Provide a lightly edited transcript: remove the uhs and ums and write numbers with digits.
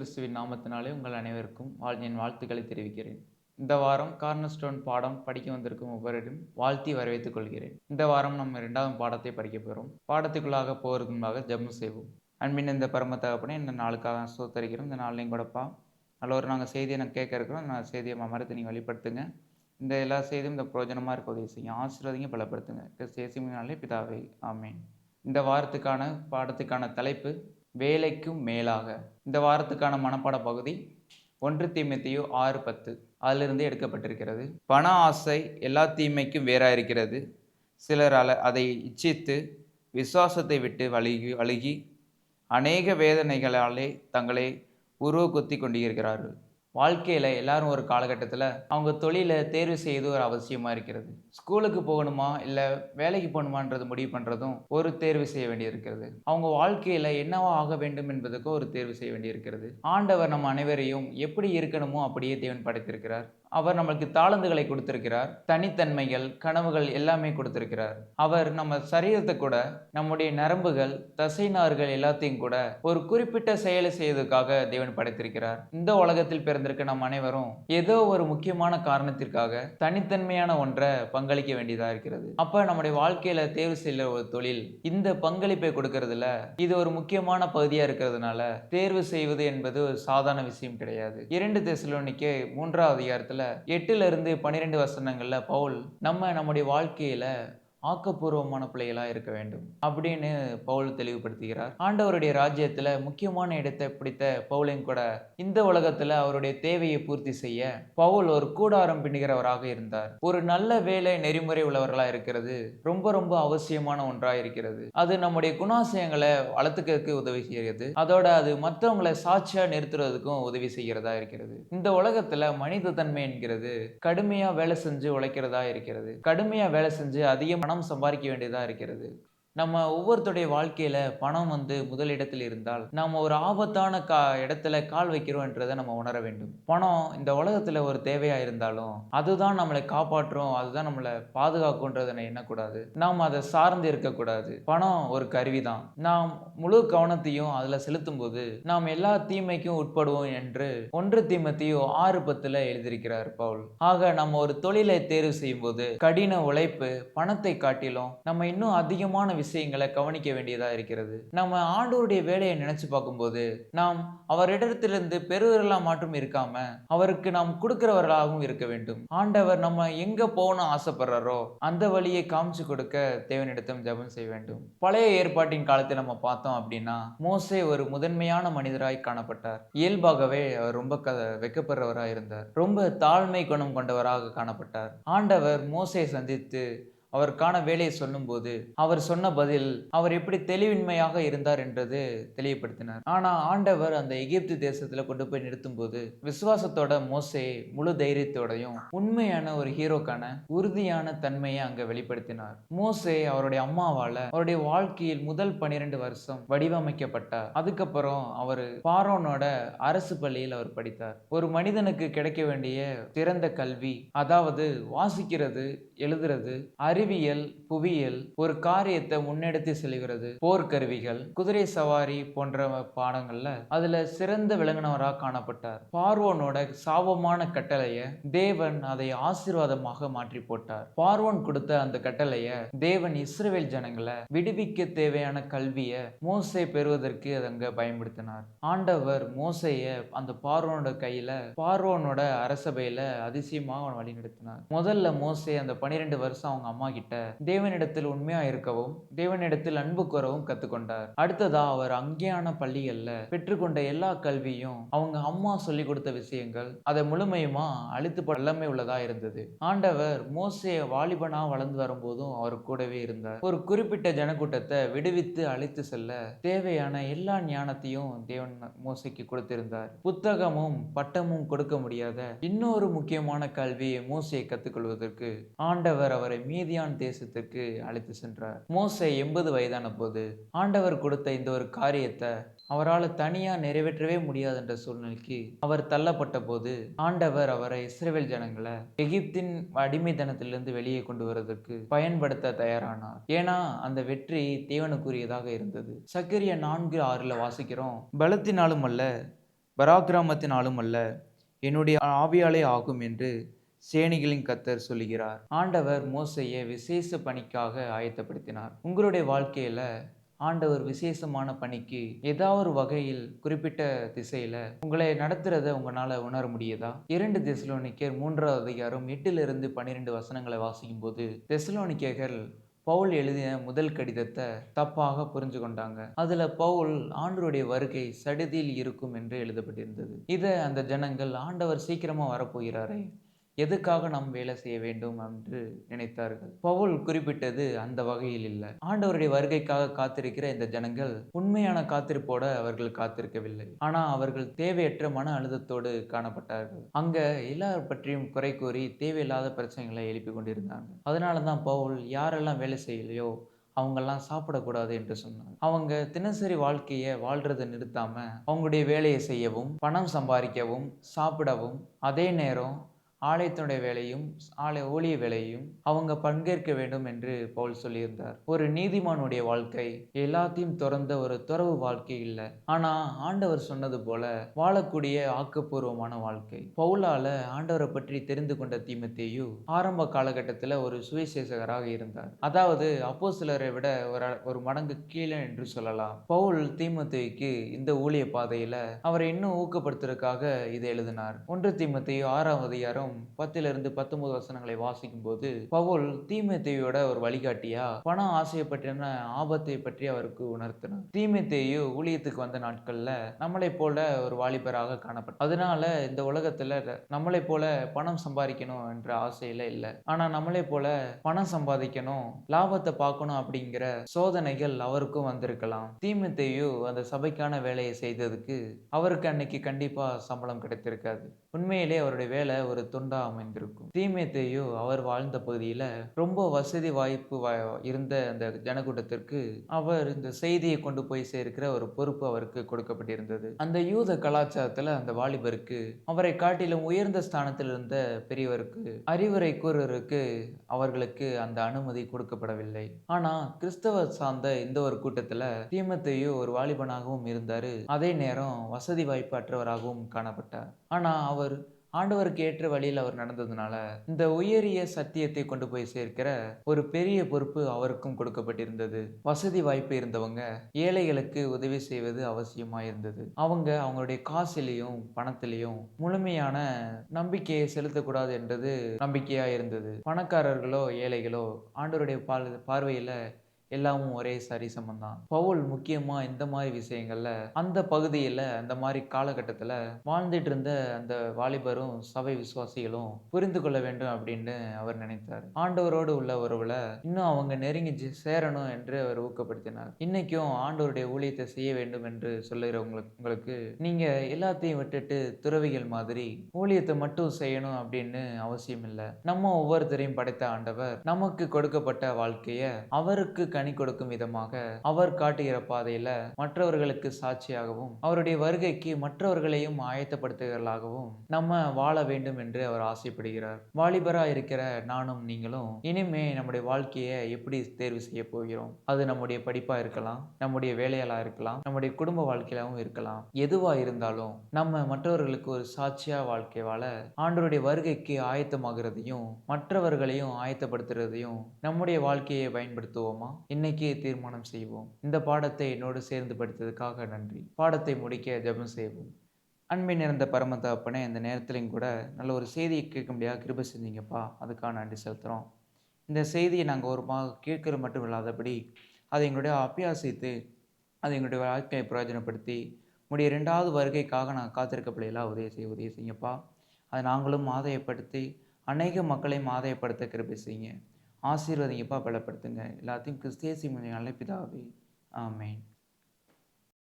கிறிஸ்துவின் நாமத்தினாலே உங்கள் அனைவருக்கும் என் வாழ்த்துக்களை தெரிவிக்கிறேன். இந்த வாரம் கார்னர்ஸ்டோன் பாடம் படிக்க வந்திருக்கும் ஒவ்வொருவரையும் வாழ்த்தி வரவேற்றுக் கொள்கிறேன். இந்த வாரம் நம்ம 2வது பாடத்தை படிக்க போகிறோம். பாடத்துக்குள்ளாக போவதற்கு முன்பாக ஜெபம் செய்வோம். அன்பின் இந்த பரம தகப்பனே, இந்த நாளுக்காக ஸ்தோத்தரிக்கிறோம். இந்த நாள்லையும் கூடப்பா நல்ல நாங்கள் செய்தியை கேட்க இருக்கிறோம். அந்த செய்தியை மறுத்து நீங்கள் வெளிப்படுத்துங்க. இந்த எல்லா செய்தியும் இந்த பிரயோஜனமாக இருக்க உதவி செய்யுங்க. ஆசீர்வதிங்க, பலப்படுத்துங்க. கிறிஸ்து இயேசுவினாலே பிதாவே, ஆமென். இந்த வாரத்துக்கான பாடத்துக்கான தலைப்பு வேலைக்கும் மேலாக. இந்த வாரத்துக்கான மனப்பாட பகுதி 1 தீமோத்தேயு 6:10 அதிலிருந்து எடுக்கப்பட்டிருக்கிறது. பண ஆசை எல்லா தீமைக்கும் வேறாயிருக்கிறது. சிலர் அதை இச்சித்து விசுவாசத்தை விட்டு வழுகி அநேக வேதனைகளாலே தங்களை குத்தி கொண்டிருக்கிறார்கள். வாழ்க்கையில் எல்லாரும் ஒரு காலகட்டத்தில் அவங்க தொழிலை தேர்வு செய்வது ஒரு அவசியமாக இருக்கிறது. ஸ்கூலுக்கு போகணுமா இல்லை வேலைக்கு போகணுமான்றது முடிவு பண்ணுறதும் ஒரு தேர்வு செய்ய வேண்டியிருக்கிறது. அவங்க வாழ்க்கையில் என்னவா ஆக வேண்டும் என்பதுக்கும் ஒரு தேர்வு செய்ய வேண்டியிருக்கிறது. ஆண்டவர் நம்ம அனைவரையும் எப்படி இருக்கணுமோ அப்படியே தேவன் படைத்திருக்கிறார். அவர் நம்மளுக்கு தாளந்துகளை கொடுத்திருக்கிறார். தனித்தன்மைகள், கனவுகள் எல்லாமே கொடுத்திருக்கிறார். அவர் நம்ம சரீரத்தை கூட, நம்முடைய நரம்புகள், தசைநார்கள் எல்லாத்தையும் கூட ஒரு குறிப்பிட்ட செயலை செய்வதற்காக தேவன் படைத்திருக்கிறார். இந்த உலகத்தில் பிறந்திருக்க நம் அனைவரும் ஏதோ ஒரு முக்கியமான காரணத்திற்காக தனித்தன்மையான ஒன்றை பங்களிக்க வேண்டியதா இருக்கிறது. அப்ப நம்முடைய வாழ்க்கையில தேர்வு செய்யற ஒரு தொழில் இந்த பங்களிப்பை கொடுக்கறதுல இது ஒரு முக்கியமான பகுதியா இருக்கிறதுனால தேர்வு செய்வது என்பது ஒரு சாதாரண விஷயம் கிடையாது. 2 தெசலோனிக்கே 3வது அதிகாரத்துல 8 - 12 வசனங்கள்ல பவுல் நம்முடைய வாழ்க்கையில ஆக்கப்பூர்வமான பிள்ளைகளா இருக்க வேண்டும் அப்படின்னு பவுல் தெளிவுபடுத்துகிறார். ஆண்டவருடைய ராஜ்யத்துல முக்கியமான இடத்தை பிடித்த பவுலையும் கூட இந்த உலகத்துல அவருடைய தேவையை பூர்த்தி செய்ய பவுல் ஒரு கூடாரம் பின்னுகிறவராக இருந்தார். ஒரு நல்ல வேலை நெறிமுறை உள்ளவர்களா இருக்கிறது ரொம்ப ரொம்ப அவசியமான ஒன்றா இருக்கிறது. அது நம்முடைய குணாசயங்களை வளர்த்துக்கிறதுக்கு உதவி செய்கிறது. அதோட அது மற்றவங்களை சாட்சியா நிறுத்துறதுக்கும் உதவி செய்கிறதா இருக்கிறது. இந்த உலகத்துல மனித தன்மை என்கிறது கடுமையா வேலை செஞ்சு உழைக்கிறதா இருக்கிறது. கடுமையா வேலை செஞ்சு அதிகமாக பணம் சம்பாதிக்க வேண்டியதா இருக்கிறது. நம்ம ஒவ்வொருத்தருடைய வாழ்க்கையில பணம் முதலிடத்தில் இருந்தால் நாம ஒரு ஆபத்தான இடத்துல கால் வைக்கிறோம்ன்றதை நம்ம உணர வேண்டும். பணம் இந்த உலகத்துல ஒரு தேவையா இருந்தாலும் அதுதான் நம்மளை காப்பாற்றும், அதுதான் நம்மளை பாதுகாக்கும்ன்றதை எண்ணக்கூடாது. நாம் அதை சார்ந்து இருக்கக்கூடாது. பணம் ஒரு கருவிதான். நாம் முழு கவனத்தையும் அதுல செலுத்தும் போது நாம் எல்லா தீமைக்கும் உட்படுவோம் என்று 1 தீமோத்தேயு 6:10 எழுதியிருக்கிறார் பவுல். ஆக நம்ம ஒரு தொழிலை தேர்வு செய்யும் போது கடின உழைப்பு பணத்தை காட்டிலும் நம்ம இன்னும் அதிகமான விஷயங்களை கவனிக்க வேண்டியதா இருக்கிறது. நம்ம ஆண்டவருடைய வேலையை நினைச்சு பார்க்கும்போது நாம் அவரிடத்திலிருந்து பெறுவர்களா மட்டும் இருக்காம அவருக்கு நாம் கொடுக்கிறவர்களாகவும் இருக்க வேண்டும். ஆண்டவர் நம்ம எங்க போகணும் ஆசைப்படுறாரோ அந்த வழியை காமிச்சு கொடுக்க தேவனிடத்தில் ஜெபம் செய்ய வேண்டும். பழைய ஏற்பாட்டின் காலத்தில் நம்ம பார்த்தோம் அப்படின்னா மோசே ஒரு முதன்மையான மனிதராய் காணப்பட்டார். இயல்பாகவே அவர் ரொம்ப வெக்கப்படுறவராக இருந்தார். ரொம்ப தாழ்மை குணம் கொண்டவராக காணப்பட்டார். ஆண்டவர் மோசையை சந்தித்து அவருக்கான வேலையை சொல்லும்போது அவர் சொன்ன பதில் அவர் எப்படி தெளிவின்மையாக இருந்தார் என்றது தெளிவுபடுத்தினார். ஆனா ஆண்டவர் அந்த எகிப்து தேசத்துல கொண்டு போய் நிறுத்தும் போது விசுவாசத்தோட மோசே முழு தைரியத்தோடையும் உண்மையான ஒரு ஹீரோக்கான உறுதியான தன்மையை அங்க வெளிப்படுத்தினார். மோசே அவருடைய அம்மாவால அவருடைய வாழ்க்கையில் முதல் 12 வருஷம் வடிவமைக்கப்பட்டார். அதுக்கப்புறம் அவர் பார்வோனோட அரசு பள்ளியில் அவர் படித்தார். ஒரு மனிதனுக்கு கிடைக்க வேண்டிய சிறந்த கல்வி, அதாவது வாசிக்கிறது, எழுதுறது, அறிவியல், புவியியல், ஒரு காரியத்தை முன்னெடுத்து செல்கிறது, போர்க்கருவிகள், குதிரை சவாரி போன்ற பாடங்கள்ல அதுல சிறந்த விளங்கினவராக காணப்பட்டார். பார்வோனோட சாபமான கட்டளைய தேவன் அதை ஆசீர்வாதமாக மாற்றி போட்டார். பார்வோன் கொடுத்த அந்த கட்டளைய தேவன் இஸ்ரவேல் ஜனங்களை விடுவிக்க தேவையான கல்வியை மோசே பெறுவதற்கு அங்க பயன்படுத்தினார். ஆண்டவர் மோசைய அந்த பார்வோனோட கையில பார்வோனோட அரசபையில அதிசயமாக வழி நடத்தினார். முதல்ல மோசே அந்த 12 வருஷம் அவங்க அம்மா கிட்ட தேவனிடத்தில் உண்மையா இருக்கவும் தேவனிடத்தில் அன்பு கூறவும் கத்துக்கொண்டார். அடுத்ததா அவர் அங்கேயான பள்ளிகள்ல பெற்றுக்கொண்ட எல்லா கல்வியும் அவங்க அம்மா சொல்லி கொடுத்த விஷயங்கள் அதை முழுமையுமா அழித்து எல்லாமே உள்ளதா இருந்தது. ஆண்டவர் மோசே வாலிபனா வளர்ந்து வரும்போதும் அவர் கூடவே இருந்தார். ஒரு குறிப்பிட்ட ஜனக்கூட்டத்தை விடுவித்து அழைத்து செல்ல தேவையான எல்லா ஞானத்தையும் தேவன் மோசைக்கு கொடுத்திருந்தார். புத்தகமும் பட்டமும் கொடுக்க முடியாத இன்னொரு முக்கியமான கல்வியை மோசையை கத்துக்கொள்வதற்கு ஆண்டவர் அவரை மீதியான் தேசத்துக்கு அழைத்து சென்றார். மோசே 80 வயதான போது ஆண்டவர் கொடுத்த இந்த ஒரு காரியத்தை அவரால் தனியா நிறைவேற்றவே முடியாது என்ற சூழ்நிலைக்கு அவர் தள்ளப்பட்ட போது ஆண்டவர் அவரை இஸ்ரவேல் ஜனங்களை எகிப்தின் அடிமைத்தனத்திலிருந்து வெளியே கொண்டு வருவதற்கு பயன்படுத்த தயாரானார். ஏன்னா அந்த வெற்றி தேவனுக்குரியதாக இருந்தது. சக்கரியா 4:6 வாசிக்கிறோம், பலத்தினாலும் அல்ல பராக்கிரமத்தினாலும் அல்ல, என்னுடைய ஆவியாலே ஆகும் என்று சேனைகளின் கர்த்தர் சொல்லுகிறார். ஆண்டவர் மோசேயை விசேஷ பணிக்காக ஆயத்தப்படுத்தினார். உங்களுடைய வாழ்க்கையில ஆண்டவர் விசேஷமான பணிக்கு ஏதாவது ஒரு வகையில் குறிப்பிட்ட திசையில உங்களை நடத்துறத உங்களால உணர முடியுதா? 2 தெசலோனிக்கேயர் 3வது அதிகாரம் 8லிருந்து 12 வசனங்களை வாசிக்கும் போது, தெசலோனிக்கேயர்கள் பவுல் எழுதின முதல் கடிதத்தை தப்பாக புரிஞ்சு கொண்டாங்க. அதுல பவுல் ஆண்டவருடைய வருகை சடுதியில் இருக்கும் என்று எழுதப்பட்டிருந்தது. இதை அந்த ஜனங்கள் ஆண்டவர் சீக்கிரமா வரப்போகிறாரே, எதுக்காக நாம் வேலை செய்ய வேண்டும் என்று நினைத்தார்கள். பவுல் குறிப்பிட்டது அந்த வகையில் இல்லை. ஆண்டவருடைய வருகைக்காக காத்திருக்கிற இந்த ஜனங்கள் உண்மையான காத்திருப்போட அவர்கள் காத்திருக்கவில்லை. ஆனா அவர்கள் தேவையற்ற மன அழுத்தத்தோடு காணப்பட்டார்கள். அங்க எல்லார் பற்றியும் குறை கூறி தேவையில்லாத பிரச்சனைகளை எழுப்பி கொண்டிருந்தாங்க. அதனாலதான் பவுல் யாரெல்லாம் வேலை செய்யலையோ அவங்கெல்லாம் சாப்பிடக்கூடாது என்று சொன்னார். அவங்க தினசரி வாழ்க்கையை வாழ்றதை நிறுத்தாம அவங்களுடைய வேலையை செய்யவும், பணம் சம்பாதிக்கவும், சாப்பிடவும், அதே நேரம் ஆலயத்தினுடைய வேலையும் ஊழிய வேலையும் அவங்க பங்கேற்க வேண்டும் என்று பவுல் சொல்லியிருந்தார். ஒரு நீதிமானுடைய வாழ்க்கை எல்லாத்தையும் துறந்த ஒரு துறவு வாழ்க்கை இல்லை. ஆனா ஆண்டவர் சொன்னது போல வாழக்கூடிய ஆக்கப்பூர்வமான வாழ்க்கை. பவுலால ஆண்டவரை பற்றி தெரிந்து கொண்ட தீமோத்தேயு ஆரம்ப காலகட்டத்தில் ஒரு சுவிசேஷகராக இருந்தார். அதாவது அப்போஸ்தலரை விட ஒரு மடங்கு கீழே என்று சொல்லலாம். பவுல் தீமோத்தேயுக்கு இந்த ஊழிய பாதையில அவரை இன்னும் ஊக்கப்படுத்துறதுக்காக இதை எழுதினார். 1 தீமோத்தேயு 6வது அதிகாரம் 10லிருந்து 19 வசனங்களை வாசிக்கும் போது, பவுல் தீமோத்தேயுவோட ஒரு வழிகாட்டியா பணம் ஆசைப்பட்டின ஆபத்தை பற்றி அவருக்கு உணர்த்தினார். தீமோத்தேயு ஊழியத்துக்கு வந்த நாட்கள்ல நம்மளை போல ஒரு வாலிபராக காணப்பட்டார். அதனால இந்த உலகத்துல நம்மளை போல பணம் சம்பாதிக்கணும் என்ற ஆசையில இல்லை. ஆனா நம்மளை போல பணம் சம்பாதிக்கணும், லாபத்தை பார்க்கணும் அப்படிங்கிற சோதனைகள் அவருக்கும் வந்திருக்கலாம். தீமோத்தேயு அந்த சபைக்கான வேலையை செய்ததுக்கு அவருக்கு அன்னைக்கு கண்டிப்பா சம்பளம் கிடைத்திருக்காது. உண்மையிலே அவருடைய வேலை ஒரு துண்டா அமைந்திருக்கும். தீமோத்தேயு அவர் வாழ்ந்த பகுதியில ரொம்ப வசதி வாய்ப்பு இருந்த அந்த ஜனக்கூட்டத்திற்கு அவர் இந்த செய்தியை கொண்டு போய் சேர்க்கிற ஒரு பொறுப்பு அவருக்கு கொடுக்கப்பட்டிருந்தது. அந்த யூத கலாச்சாரத்துல அந்த வாலிபருக்கு அவரை காட்டிலும் உயர்ந்த ஸ்தானத்தில் இருந்த பெரியவருக்கு அறிவுரை கூறுவதற்கு அவர்களுக்கு அந்த அனுமதி கொடுக்கப்படவில்லை. ஆனா கிறிஸ்தவ சார்ந்த இந்த ஒரு கூட்டத்துல தீமோத்தேயு ஒரு வாலிபனாகவும் இருந்தாரு. அதே நேரம் வசதி வாய்ப்பு அற்றவராகவும் காணப்பட்டார். ஆனா அவர் ஆண்டவருக்கு ஏற்ற வழியில் அவர் நடந்ததுனால இந்த உயரிய சத்தியத்தை கொண்டு போய் சேர்க்கிற ஒரு பெரிய பொறுப்பு அவருக்கும் கொடுக்கப்பட்டிருந்தது. வசதி வாய்ப்பு இருந்தவங்க ஏழைகளுக்கு உதவி செய்வது அவசியமா இருந்தது. அவங்களுடைய காசிலையும் பணத்திலையும் முழுமையான நம்பிக்கையை செலுத்தக்கூடாது என்றது நம்பிக்கையா இருந்தது. பணக்காரர்களோ ஏழைகளோ ஆண்டவருடைய பார்வையில எல்லாமும் ஒரே சரிசமம் தான். பவுல் முக்கியமா இந்த மாதிரி விஷயங்கள்ல அந்த பகுதியில அந்த மாதிரி காலகட்டத்துல வாழ்ந்துட்டு இருந்த அந்த வாலிபரும் சபை விசுவாசிகளும் புரிந்து கொள்ள வேண்டும் அப்படின்னு அவர் நினைத்தார். ஆண்டவரோடு உள்ள உறவுல இன்னும் அவங்க நெருங்கி சேரணும் என்று அவர் ஊக்கப்படுத்தினார். இன்னைக்கும் ஆண்டவருடைய ஊழியத்தை செய்ய வேண்டும் என்று சொல்லுகிறவங்களுக்கு நீங்க எல்லாத்தையும் விட்டுட்டு துறவிகள் மாதிரி ஊழியத்தை மட்டும் செய்யணும் அப்படின்னு அவசியம் இல்லை. நம்ம ஒவ்வொருத்தரையும் படைத்த ஆண்டவர் நமக்கு கொடுக்கப்பட்ட வாழ்க்கைய அவருக்கு கனி கொடுக்கும் விதமாக அவர் காட்டுகிற பாதையில மற்றவர்களுக்கு சாட்சியாகவும் அவருடைய வருகைக்கு மற்றவர்களையும் ஆயத்தப்படுத்துகிறவர்களாகவும் நம்ம வாழ வேண்டும் என்று அவர் ஆசைப்படுகிறார். வாலிபரா இருக்கிற நானும் நீங்களும் இனிமே நம்முடைய வாழ்க்கையை எப்படி தேர்வு செய்ய போகிறோம்? அது நம்முடைய படிப்பா இருக்கலாம், நம்முடைய வேலையாளா இருக்கலாம், நம்முடைய குடும்ப வாழ்க்கையாகவும் இருக்கலாம். எதுவா இருந்தாலும் நம்ம மற்றவர்களுக்கு ஒரு சாட்சியா வாழ்க்கை வாழ ஆண்டவருடைய வருகைக்கு ஆயத்தமாகிறதையும் மற்றவர்களையும் ஆயத்தப்படுத்துறதையும் நம்முடைய வாழ்க்கையை பயன்படுத்துவோமா? இன்னைக்கே தீர்மானம் செய்வோம். இந்த பாடத்தை என்னோடு சேர்ந்து படித்ததுக்காக நன்றி. பாடத்தை முடிக்க ஜெபம் செய்வோம். அன்பின் நிறைந்த பரம தகப்பனே, இந்த நேரத்திலையும் கூட நல்ல ஒரு செய்தியை கேட்க முடியாத கிருபை செஞ்சீங்கப்பா, அதுக்காக நன்றி செலுத்துகிறோம். இந்த செய்தியை நாங்கள் ஒரு கேட்கறது மட்டும் இல்லாதபடி அதை எங்களுடைய அபியாசித்து அதை எங்களுடைய வாழ்க்கையை பிரயோஜனப்படுத்தி உடைய 2வது வருகைக்காக நாங்கள் காத்திருக்கப்படையெல்லாம் உதவி செய்யுங்கப்பா. அதை நாங்களும் ஆதாயப்படுத்தி அநேக மக்களையும் ஆதாயப்படுத்த கிருபை செய்யுங்க. ஆசீர்வதிங்கப்பா, பலப்படுத்துங்க. எல்லாத்தையும் கிறிஸ்து இயேசுவின் நல்ல பிதாவே, ஆமென்.